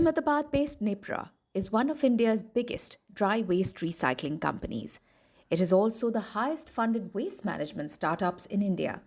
Ahmedabad-based NEPRA is one of India's biggest dry waste recycling companies. It is also the highest funded waste management startups in India.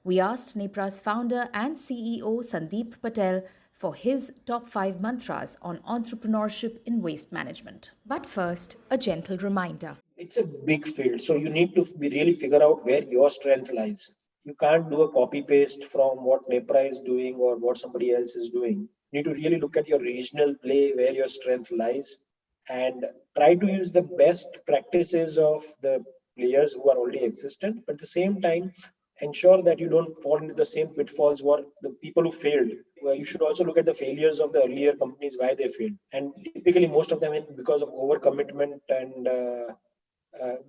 We asked NEPRA's founder and CEO Sandeep Patel for his top 5 mantras on entrepreneurship in waste management. But first, a gentle reminder. It's a big field, so you need to really figure out where your strength lies. You can't do a copy paste from what NEPRA is doing or what somebody else is doing. You need to really look at your regional play, where your strength lies, and try to use the best practices of the players who are already existent, but at the same time ensure that you don't fall into the same pitfalls what the people who failed. Well, you should also look at the failures of the earlier companies, why they failed, and typically most of them because of overcommitment and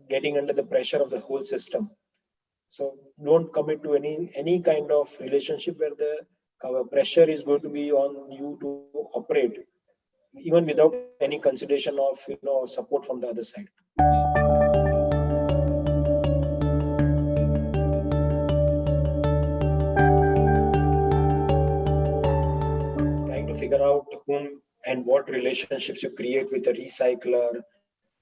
getting under the pressure of the whole system. So don't commit to any kind of relationship where the pressure is going to be on you to operate, even without any consideration of support from the other side. Trying to figure out whom and what relationships you create with a recycler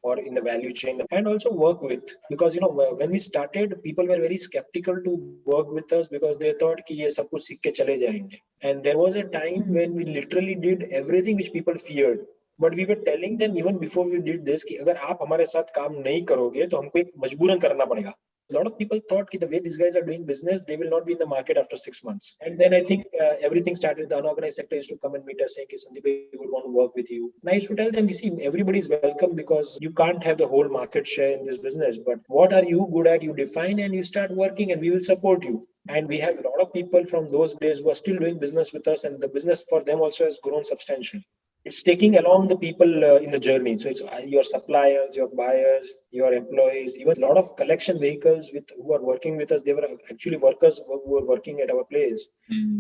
or in the value chain, and also work with, because when we started, people were very skeptical to work with us because they thought कि ये सब कुछ सीख के चले जाएंगे. And there was a time when we literally did everything which people feared, but we were telling them even before we did this कि अगर आप हमारे साथ काम नहीं करोगे तो हमको एक मजबूरन करना पड़ेगा. A lot of people thought that the way these guys are doing business, they will not be in the market after 6 months. And then I think everything started. The unorganized sector used to come and meet us saying, Sandeep, we would want to work with you. And I used to tell them, you see, everybody is welcome because you can't have the whole market share in this business. But what are you good at? You define and you start working and we will support you. And we have a lot of people from those days who are still doing business with us, and the business for them also has grown substantially. It's taking along the people in the journey. So it's your suppliers, your buyers, your employees, even a lot of collection vehicles who are working with us. They were actually workers who were working at our place.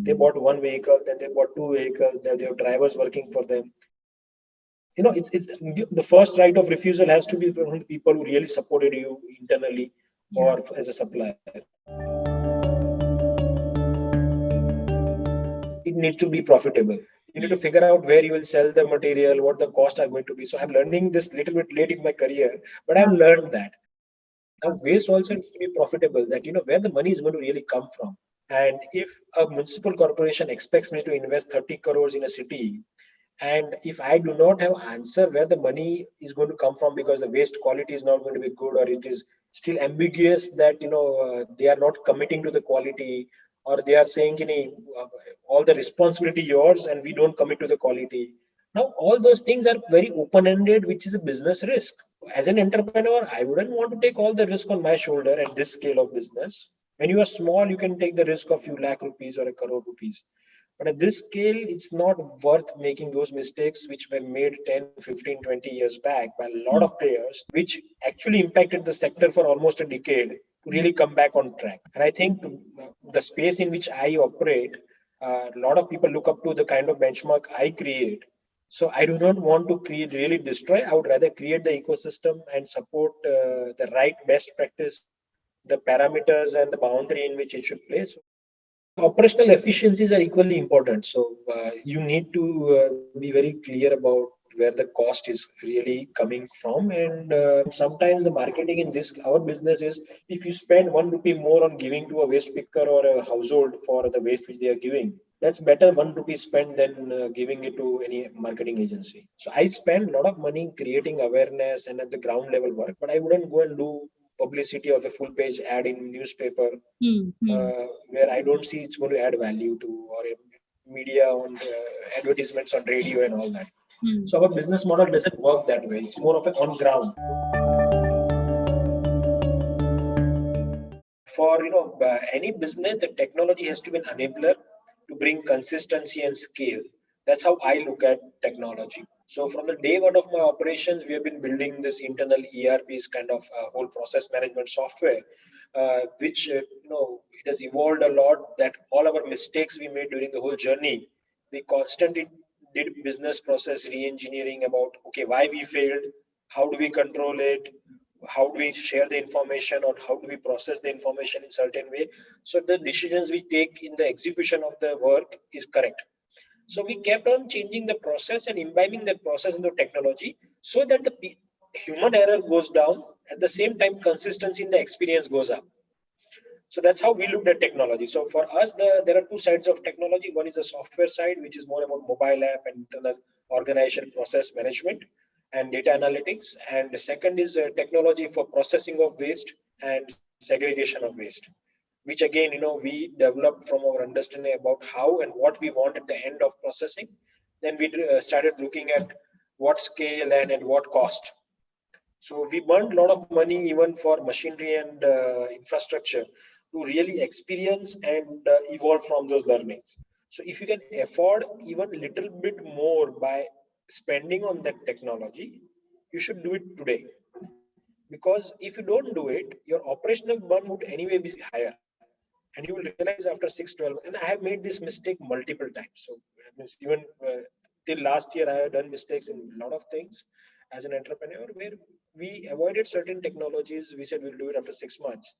They bought one vehicle, then they bought two vehicles, then they have drivers working for them. It's the first right of refusal has to be from the people who really supported you internally or as a supplier. It needs to be profitable. You need to figure out where you will sell the material, what the costs are going to be. So I'm learning this little bit late in my career, but I've learned that. Now waste also needs to be profitable, that where the money is going to really come from. And if a municipal corporation expects me to invest 30 crores in a city, and if I do not have answer where the money is going to come from because the waste quality is not going to be good, or it is still ambiguous that they are not committing to the quality, or they are saying all the responsibility yours and we don't commit to the quality. Now all those things are very open-ended, which is a business risk. As an entrepreneur, I wouldn't want to take all the risk on my shoulder at this scale of business. When you are small, you can take the risk of few lakh rupees or a crore rupees. But at this scale, it's not worth making those mistakes which were made 10, 15, 20 years back by a lot of players, which actually impacted the sector for almost a decade to really come back on track. And I think the space in which I operate, a lot of people look up to the kind of benchmark I create. So I do not want to really destroy. I would rather create the ecosystem and support the right best practice, the parameters and the boundary in which it should play. So operational efficiencies are equally important. So you need to be very clear about where the cost is really coming from. And sometimes the marketing in our business is, if you spend 1 rupee more on giving to a waste picker or a household for the waste which they are giving, that's better 1 rupee spent than giving it to any marketing agency. So I spend a lot of money creating awareness and at the ground level work, but I wouldn't go and do publicity of a full page ad in newspaper where I don't see it's going to add value to, or a media on advertisements on radio and all that. So our business model doesn't work that way. It's more of an on ground. For any business, the technology has to be an enabler to bring consistency and scale. That's how I look at technology. So from the day one of my operations, we have been building this internal ERP's kind of whole process management software, which it has evolved a lot. That all our mistakes we made during the whole journey, we constantly did business process re-engineering about why we failed, how do we control it, how do we share the information, or how do we process the information in certain way so the decisions we take in the execution of the work is correct. So we kept on changing the process and imbibing that process into technology so that the human error goes down. At the same time, consistency in the experience goes up. So that's how we looked at technology. So for us, there are two sides of technology. One is the software side, which is more about mobile app and internal organization, process management, and data analytics. And the second is technology for processing of waste and segregation of waste, which again, we developed from our understanding about how and what we want at the end of processing. Then we started looking at what scale and at what cost. So we burned a lot of money even for machinery and infrastructure to really experience and evolve from those learnings. So if you can afford even a little bit more by spending on that technology, you should do it today. Because if you don't do it, your operational burn would anyway be higher. And you will realize after 6-12, and I have made this mistake multiple times. So even till last year, I have done mistakes in a lot of things as an entrepreneur where we avoided certain technologies. We said we'll do it after 6 months.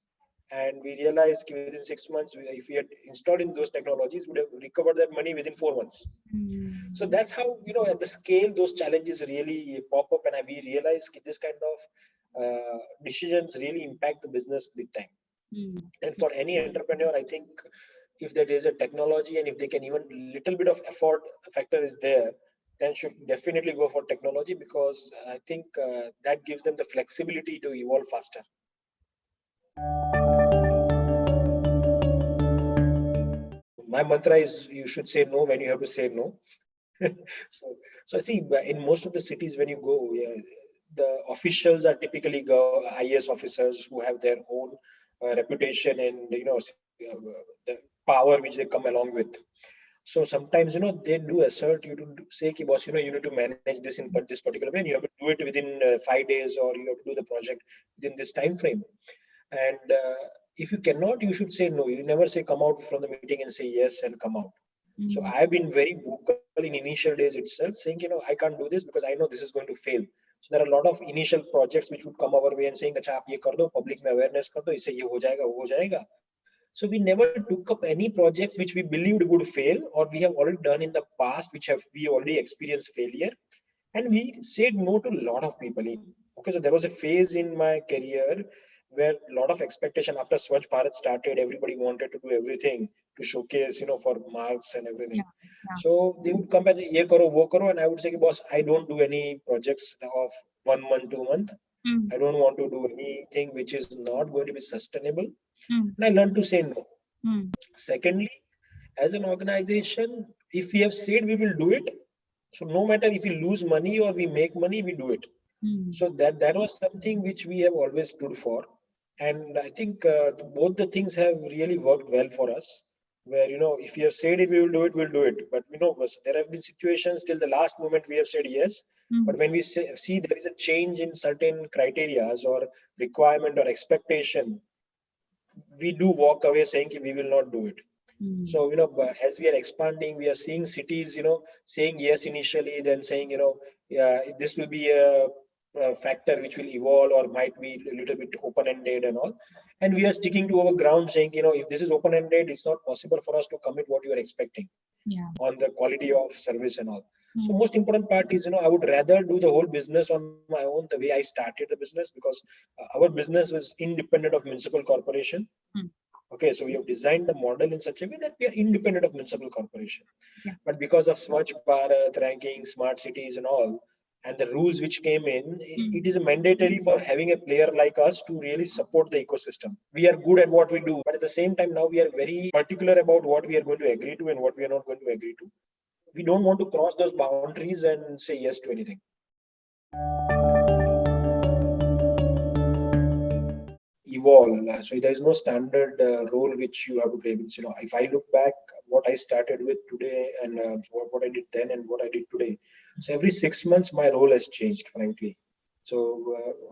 And we realized within 6 months, if we had installed in those technologies, we would have recovered that money within 4 months. So that's how, at the scale, those challenges really pop up. And we realize this kind of decisions really impact the business big time. And for any entrepreneur, I think if there is a technology and if they can even little bit of effort factor is there, then should definitely go for technology, because I think that gives them the flexibility to evolve faster. My mantra is you should say no when you have to say no. so, so see, in most of the cities when you go, yeah, the officials are typically IAS officers who have their own reputation and the power which they come along with. So sometimes they do assert you to say, "Ki boss, you need to manage this in this particular way, and you have to do it within 5 days, or you have to do the project within this time frame." And if you cannot, you should say no. You never say come out from the meeting and say yes and come out. So I've been very vocal in initial days itself, saying, I can't do this because I know this is going to fail. So there are a lot of initial projects which would come our way and saying, "Acha, aap ye kar do, public mein awareness kar do, isse ye ho jayega, wo ho jayega." So we never took up any projects which we believed would fail or we have already done in the past, which have we already experienced failure, and we said no to a lot of people. Okay, so there was a phase in my career where a lot of expectation after Swachh Bharat started. Everybody wanted to do everything to showcase, for marks and everything. So they would come and say, "Ye karo, wo karo," and I would say, "Boss, I don't do any projects of 1 month, 2 month. I don't want to do anything which is not going to be sustainable." And I learned to say no. Secondly, as an organization, if we have said we will do it, so no matter if we lose money or we make money, we do it. So that was something which we have always stood for, and I think both the things have really worked well for us. Where if we have said it, we will do it, we'll do it. But there have been situations till the last moment we have said yes, but when we see there is a change in certain criterias or requirement or expectation, we do walk away saying we will not do it. So but as we are expanding, we are seeing cities saying yes initially, then saying yeah, this will be a factor which will evolve or might be a little bit open-ended and all, and we are sticking to our ground saying if this is open-ended, it's not possible for us to commit what you are expecting on the quality of service and all. So most important part is I would rather do the whole business on my own the way I started the business, because our business was independent of municipal corporation. Okay, so we have designed the model in such a way that we are independent of municipal corporation. But because of Swachh Bharat ranking, smart cities and all, and the rules which came in, it is mandatory for having a player like us to really support the ecosystem. We are good at what we do, but at the same time now we are very particular about what we are going to agree to and what we are not going to agree to. We don't want to cross those boundaries and say yes to anything. Evolve. So there is no standard role which you have to play. If I look back, what I started with today and what I did then and what I did today. So every 6 months, my role has changed, frankly. So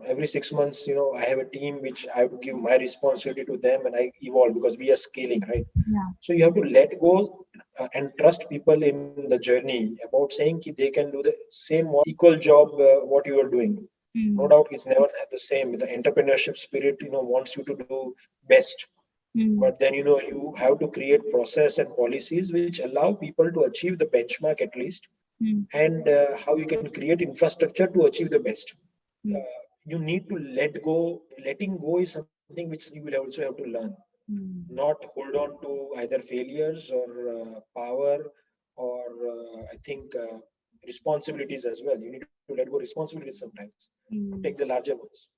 every 6 months, I have a team which I have to give my responsibility to them, and I evolve because we are scaling, right? So you have to let go and trust people in the journey about saying that they can do the same or equal job what you are doing. No doubt it's never the same. The entrepreneurship spirit, wants you to do best. But then you have to create process and policies which allow people to achieve the benchmark at least, and how you can create infrastructure to achieve the best. You need to let go. Letting go is something which you will also have to learn, not hold on to either failures or power, or I think responsibilities as well. You need to let go responsibilities sometimes to take the larger ones.